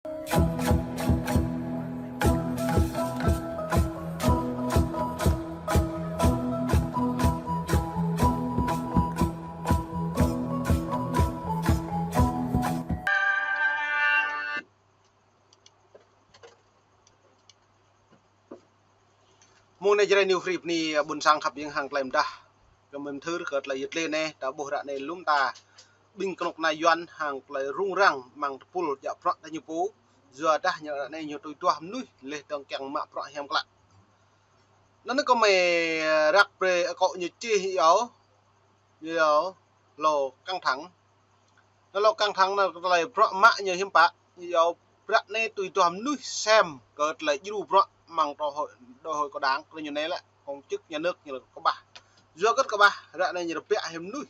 Môn này chơi nhiều phim ni buồn sang khắp những hàng làm ta, cái mình thứ gật lại giật lên nè, đã bổ ra này lúng ta, binh cột này doan hàng lại rung răng mang pul dạ prọ ta như phố, giờ ta nhớ này nhiều tuổi tua hầm núi, lên tầng kẹng mạ prọ hem lại, nó có mày rắc về cọ như chi yếu, lò căng thẳng, nó lo căng thẳng là lại prọ mạ như hiếm bạc, yếu rắc này tuổi tua hầm núi xem gật lại du prọ mang đòi hỏi có đáng như này lại công chức nhà nước như là có bà do các bà ra này như là bẹ hiểm núi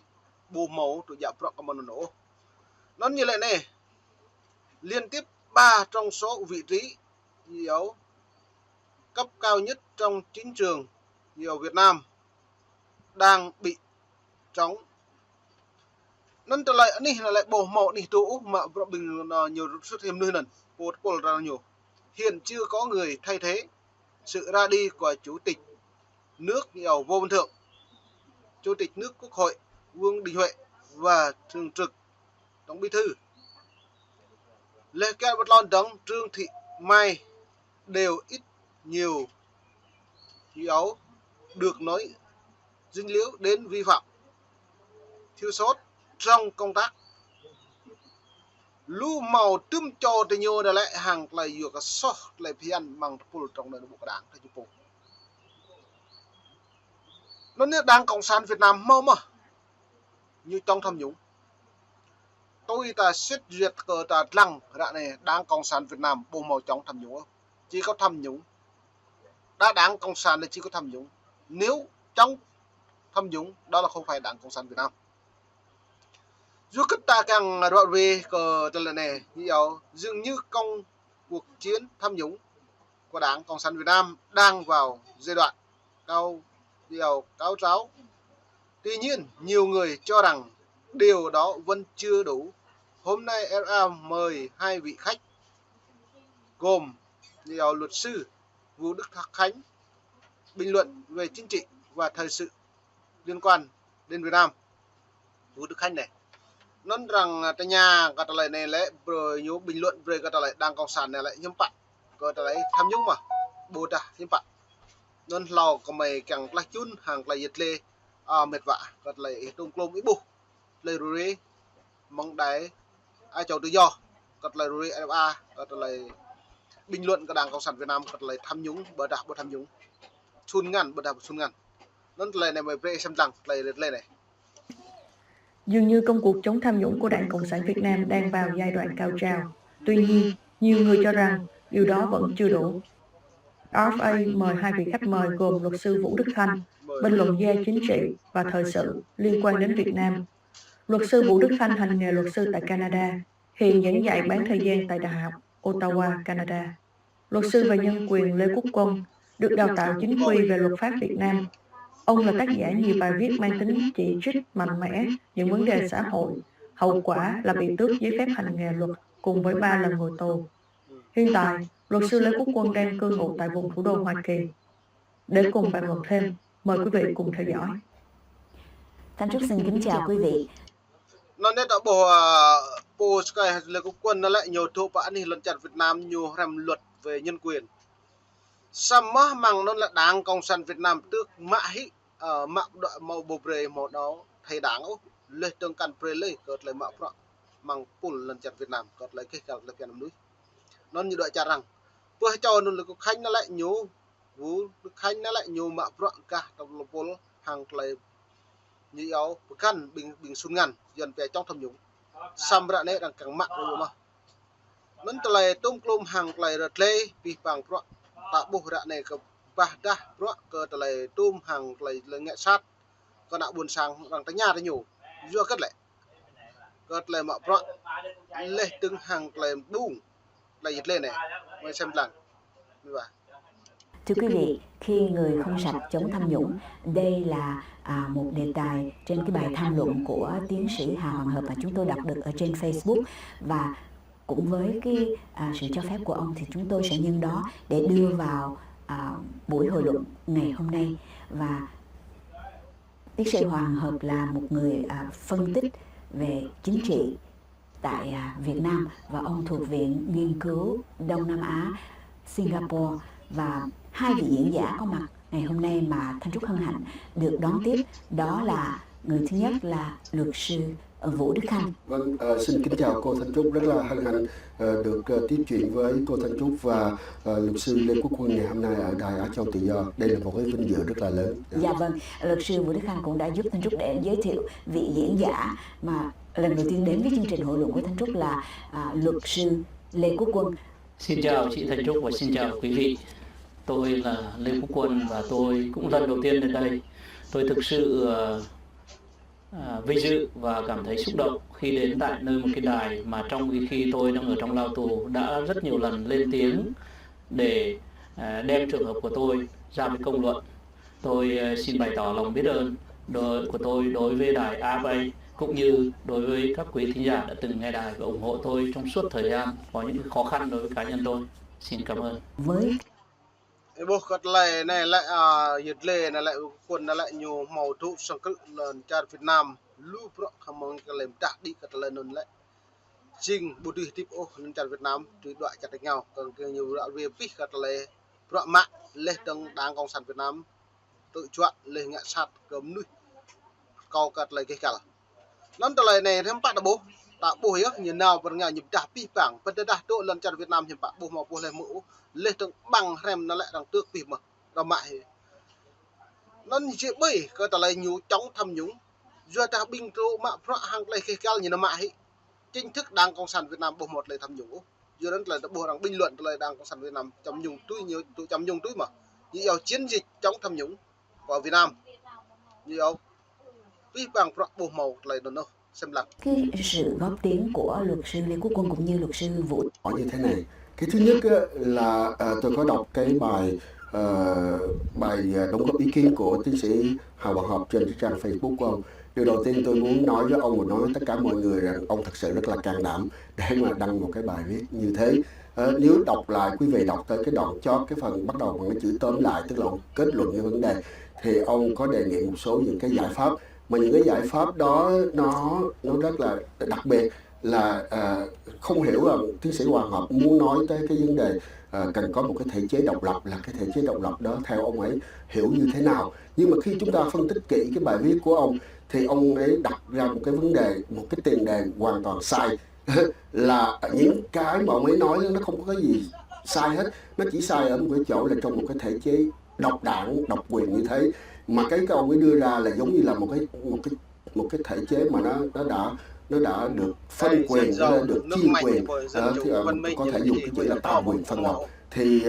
bù màu tụi giảm pro comment nổ nó như lại này liên tiếp 3 trong số vị trí yếu cấp cao nhất trong chính trường nhiều Việt Nam đang bị trống nên trở lại này là lại bổ màu đi tụ mà bình nhiều xuất hiện nơi lần một ra nhiều hiện chưa có người thay thế sự ra đi của chủ tịch nước nhiều Vô Văn Thượng, chủ tịch nước Quốc hội Vương Đình Huệ và thường trực tổng bí thư Lê Kẹo Vật Lon Đấng Trương Thị Mai đều ít nhiều yếu được nói dính líu đến vi phạm thiếu sót trong công tác lu màu tươm cho thì nhiều đã lại hàng lại vừa cả sót lại phiền bằng pul trong đời bộ đảng thay chụp nó như đảng cộng sản Việt Nam mau mà như trong tham nhũng tôi ta xét duyệt cờ ta lăng đoạn này đảng cộng sản Việt Nam bộ màu trong tham nhũng chỉ có tham nhũng đã đảng cộng sản là chỉ có tham nhũng nếu trong tham nhũng đó là không phải đảng cộng sản Việt Nam dù kết ta càng rõ về cờ lần này nhiều dường như công cuộc chiến tham nhũng của đảng cộng sản Việt Nam đang vào giai đoạn cao tráo. Tuy nhiên nhiều người cho rằng điều đó vẫn chưa đủ. Hôm nay RA mời hai vị khách gồm luật sư Vũ Đức Khánh bình luận về chính trị và thời sự liên quan đến Việt Nam. Vũ Đức Khánh này nói rằng tại nhà cả lại này lại rồi nhiều bình luận về cả lại đảng cộng sản này lại nhâm bạ cả lại tham nhũng mà bố ta nhâm bạ nên lò có mày càng lại chun hàng lại giật lê mệt vạ cả lại tung klôm ít bu lê rồi mong đáy ai cháu tự do cả lại rồi FA cả lại bình luận cả đảng cộng sản Việt Nam cả lại tham nhũng bờ đạp bờ tham nhũng chun ngăn bờ đạp chun ngăn nên lại này mày về xem rằng lại lên này. Dường như công cuộc chống tham nhũng của Đảng Cộng sản Việt Nam đang vào giai đoạn cao trào. Tuy nhiên, nhiều người cho rằng điều đó vẫn chưa đủ. RFA mời hai vị khách mời gồm luật sư Vũ Đức Khanh, bình luận gia chính trị và thời sự liên quan đến Việt Nam. Luật sư Vũ Đức Khanh hành nghề luật sư tại Canada, hiện giảng dạy bán thời gian tại Đại học Ottawa, Canada. Luật sư về nhân quyền Lê Quốc Quân được đào tạo chính quy về luật pháp Việt Nam. Ông là tác giả nhiều bài viết mang tính chỉ trích mạnh mẽ những vấn đề xã hội, hậu quả là bị tước giấy phép hành nghề luật cùng với 3 lần ngồi tù. Hiện tại, luật sư Lê Quốc Quân đang cư ngụ tại vùng thủ đô Hoa Kỳ. Để cùng bàn luận thêm, mời quý vị cùng theo dõi. Thanh Trúc xin kính chào quý vị. Nó nét đã bộ cái Lê Quốc Quân nó lại nhiều thô bã thì lần chặt Việt Nam nhiều làm luật về nhân quyền. Sama mang nó là đảng cộng sản Việt Nam tước mạ hị mạ đoạn màu bồ bề màu đó thầy đảng ô lên tương căn pre lấy cợt lại mạ pro mang pul lần chặt Việt Nam cợt lại cái cợt lại cái nằm núi nó như đợi cha rằng vừa cho nó là có khánh nó lại nhú Vũ Đức Khánh nó lại nhú mạ pro cả trong lô pol hàng lại như áo căn bình xuân ngàn dần về trong tham nhũng sam ra này đang càng mạ rồi mà nó lại tung klum hàng lại rật lê vì bằng pro tạ bù ra này có ba đa pro cơ lại tum hàng lại nghệ sát còn đạo buồn sang bằng tay nhà đấy nhủ do cất lại mạ pro lê từng hàng lại đung lại giật lên này mời xem lần như vậy. Thưa quý vị, khi người không sạch chống tham nhũng, đây là một đề tài trên cái bài tham luận của tiến sĩ Hà Hoàng Hợp mà chúng tôi đọc được ở trên Facebook. Và cũng với cái sự cho phép của ông thì chúng tôi sẽ nhân đó để đưa vào buổi hội luận ngày hôm nay. Và tiến sĩ Hoàng Hợp là một người phân tích về chính trị tại Việt Nam, và ông thuộc Viện Nghiên cứu Đông Nam Á Singapore. Và hai vị diễn giả có mặt ngày hôm nay mà Thanh Trúc hân hạnh được đón tiếp, đó là người thứ nhất là luật sư Vũ Đức Khanh. Vâng, xin kính chào cô Thanh Trúc, rất là hân hạnh được tiếp chuyện với cô Thanh Trúc và luật sư Lê Quốc Quân ngày hôm nay ở Đài Á Châu Tự Do. Đây là một cái vinh dự rất là lớn. Dạ vâng, luật sư Vũ Đức Khanh cũng đã giúp Thanh Trúc để giới thiệu vị diễn giả mà lần đầu tiên đến với chương trình hội luận với Thanh Trúc là luật sư Lê Quốc Quân. Xin chào chị Thanh Trúc và xin chào quý vị. Tôi là Lê Quốc Quân và tôi cũng lần đầu tiên đến đây. Tôi thực sự vinh dự và cảm thấy xúc động khi đến tại nơi một cái đài mà trong khi tôi đang ở trong lao tù đã rất nhiều lần lên tiếng để đem trường hợp của tôi ra với công luận. Tôi xin bày tỏ lòng biết ơn của tôi đối với đài AFA cũng như đối với các quý thính giả đã từng nghe đài và ủng hộ tôi trong suốt thời gian có những khó khăn đối với cá nhân tôi. Xin cảm ơn. Với Ibu kat lai này lại yết lệ này lại quân này lại nhiều màu tụ sang cự lần cha Việt Nam lu pro khamang cái lem dak đi kat lai non lại jing budi tip lần cha Việt Nam tùy đoạn chặt đánh nhau còn cái nhiều đoạn về pi kat lai pro mạng lên tầng đảng cộng sản Việt Nam tự chọn lên ngã sát cấm nuôi câu kat lai cái cả lần ta lai này thêm bạn đã bố tak boleh như nào vẫn ngài nhịp dah pi bang pada dah tu lan cara Việt Nam nhịp pak boleh mau boleh mu leh teng bang rem nó lại đang tước pi mà ra mại nó chỉ bởi cái ta lại nhu chống tham nhũng do ta binh trụ mà pro hàng lại cái cal như nó mại chính thức đảng cộng sản Việt Nam bộ một lại tham nhũng do đó là bộ đang bình luận lại đảng cộng sản Việt Nam chống nhũng túi nhiều tụ chống nhũng túi mà nhiều chiến dịch chống tham nhũng của Việt Nam nhiều pi bang pro bộ màu lại nó xem là cái sự góp tiếng của luật sư Lê Quốc Quân cũng như luật sư Vũ. Hỏi như thế này, cái thứ nhất là tôi có đọc cái bài đóng góp ý kiến của tiến sĩ Hà Hoàng Hợp trên trang Facebook của ông. Điều đầu tiên tôi muốn nói với ông và nói với tất cả mọi người rằng ông thật sự rất là can đảm để mà đăng một cái bài viết như thế. Nếu đọc lại, quý vị đọc tới cái đoạn chót, cái phần bắt đầu bằng cái chữ tóm lại, tức là ông kết luận cái vấn đề, thì ông có đề nghị một số những cái giải pháp, mà những cái giải pháp đó nó rất là đặc biệt, là không hiểu là tiến sĩ Hoàng Hợp muốn nói tới cái vấn đề cần có một cái thể chế độc lập, là cái thể chế độc lập đó theo ông ấy hiểu như thế nào. Nhưng mà khi chúng ta phân tích kỹ cái bài viết của ông thì ông ấy đặt ra một cái vấn đề, một cái tiền đề hoàn toàn sai. Là những cái mà ông ấy nói nó không có cái gì sai hết, nó chỉ sai ở một cái chỗ là trong một cái thể chế độc đảng, độc quyền như thế, mà cái ông ấy đưa ra là giống như là một cái thể chế mà nó đã được phân quyền, nó đã được chia quyền, có thể dùng cái chữ là tạo quyền phân lập, thì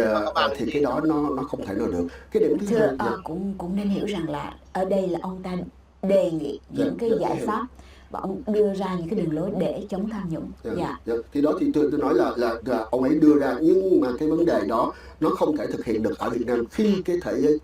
cái đó nó không thể nào được. Cái điểm thứ hai cũng nên hiểu rằng là ở đây là ông ta đề nghị những cái giải pháp và ông đưa ra những cái đường lối để chống tham nhũng. Thì đó thì tôi nói là ông ấy đưa ra, nhưng mà cái vấn đề đó nó không thể thực hiện được ở Việt Nam khi cái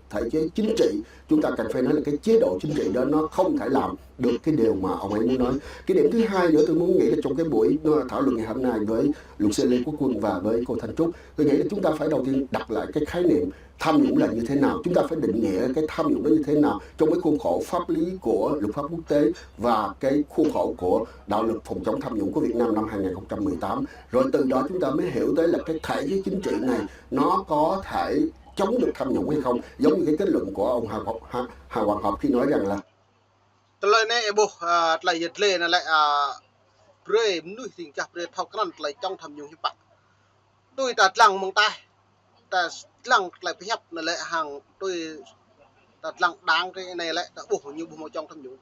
thể chế chính trị, chúng ta cần phải nói là cái chế độ chính trị đó nó không thể làm được cái điều mà ông ấy muốn nói. Cái điểm thứ hai nữa tôi muốn nghĩ là trong cái buổi thảo luận ngày hôm nay với luật sư Lê Quốc Quân và với cô Thanh Trúc, tôi nghĩ là chúng ta phải đầu tiên đặt lại cái khái niệm tham nhũng là như thế nào, chúng ta phải định nghĩa cái tham nhũng đó như thế nào trong cái khuôn khổ pháp lý của luật pháp quốc tế và cái khuôn khổ của đạo luật phòng chống tham nhũng của Việt Nam năm 2018. Rồi từ đó chúng ta mới hiểu tới là cái thể chế chính trị này nó có thể chống được tham nhũng hay không, giống như cái kết luận của ông Hà Hoàng Hợp khi nói rằng là lời này bố lại yết lệ này lại pre nuôi tình cảm pre thao căn lại trong tham nhũng hiệp bạc tôi đặt lăng mong tai ta lăng lại phải hấp là lại hàng tôi đặt lăng đáng cái này lại đã bổ như một trong tham nhũng.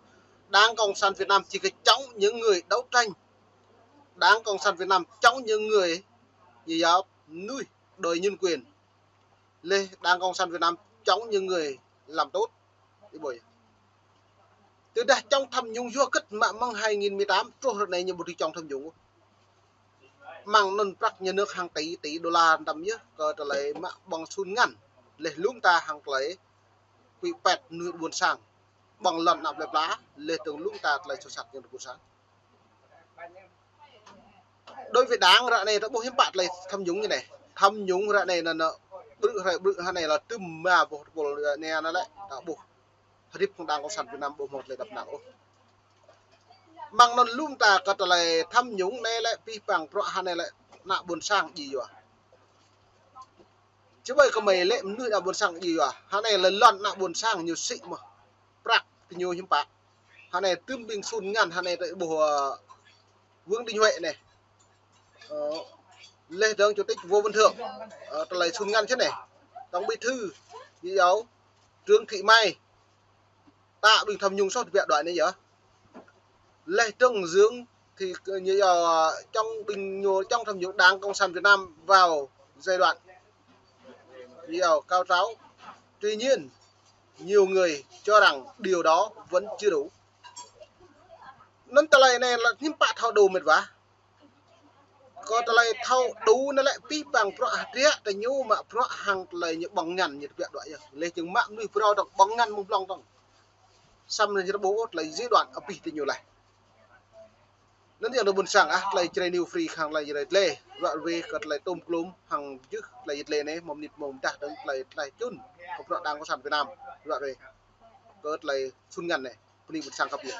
Đảng Cộng sản Việt Nam chỉ cái chống những người đấu tranh, Đảng Cộng sản Việt Nam chống những người gì giáo nuôi đòi nhân quyền, lê Đảng Cộng sản Việt Nam chống những người làm tốt thì bởi từ đây trong tham nhũng vua kết mạng mang 2018 trôi này như một trong tham nhũng mang nâng bạc nhà nước hàng tỷ đô la đầm nhớ cờ trở lại mạng bằng xuân ngắn để lúng ta hàng lấy quỷ pẹt nuôi buồn sang bằng lần nạp lẹp lá lê từng lúng ta lại cho sạch như một sáng đối với đáng ra này nó bố hiếm bạc lại tham nhũng như này, tham nhũng ra này là nó bự này là tùm mà bộ nè nó lại đã bố rip không đang có sản Việt Nam bộ một lại đập nặng mang nó lum ta cật lại tham nhũng này lại pi bằng pro han này lại nạ buồn sang gì rồi chứ bây có mày lệ nuôi nạ buồn sang gì rồi hắn này là lần nạ buồn sang nhiều xịn mà bạc thì nhiều hiếm bạc hắn này tươm bình xuân ngàn hắn này tại bộ Vương Đình Huệ này Lê Đức Chủ tịch Vô Văn Thượng lại xuân ngàn chứ này Tổng Bí thư gì đó Trương Thị Mai Tạ Bình tham nhũng sau việc đoạn này nhở Lê Trương Dương thì như trong tham nhũng Đảng Cộng sản Việt Nam vào giai đoạn nhiều cao tráo. Tuy nhiên nhiều người cho rằng điều đó vẫn chưa đủ. Nên tờ này là những bạn thao đồ mệt vả. Có tờ này thao đủ nó lại bí bằng pro hạt rĩa tại nhu mà pro hàng lời những bóng nhằn như việc đoạn lấy chừng mạng nuôi pro đọc bóng ngăn mông long tông. Xăm lên cho nó bố lấy dĩ đoạn ở bí tình nhiều này. Nên giờ nó buồn sẵn lấy chơi new free hàng lấy lấy lê đoạn về cất lấy tôm clom hàng trước lấy lê này mồm nịt mồm đặt lấy chun không đoạn đang có sản Việt Nam đoạn về cất lấy phun ngăn này đi buồn sẵn cặp gì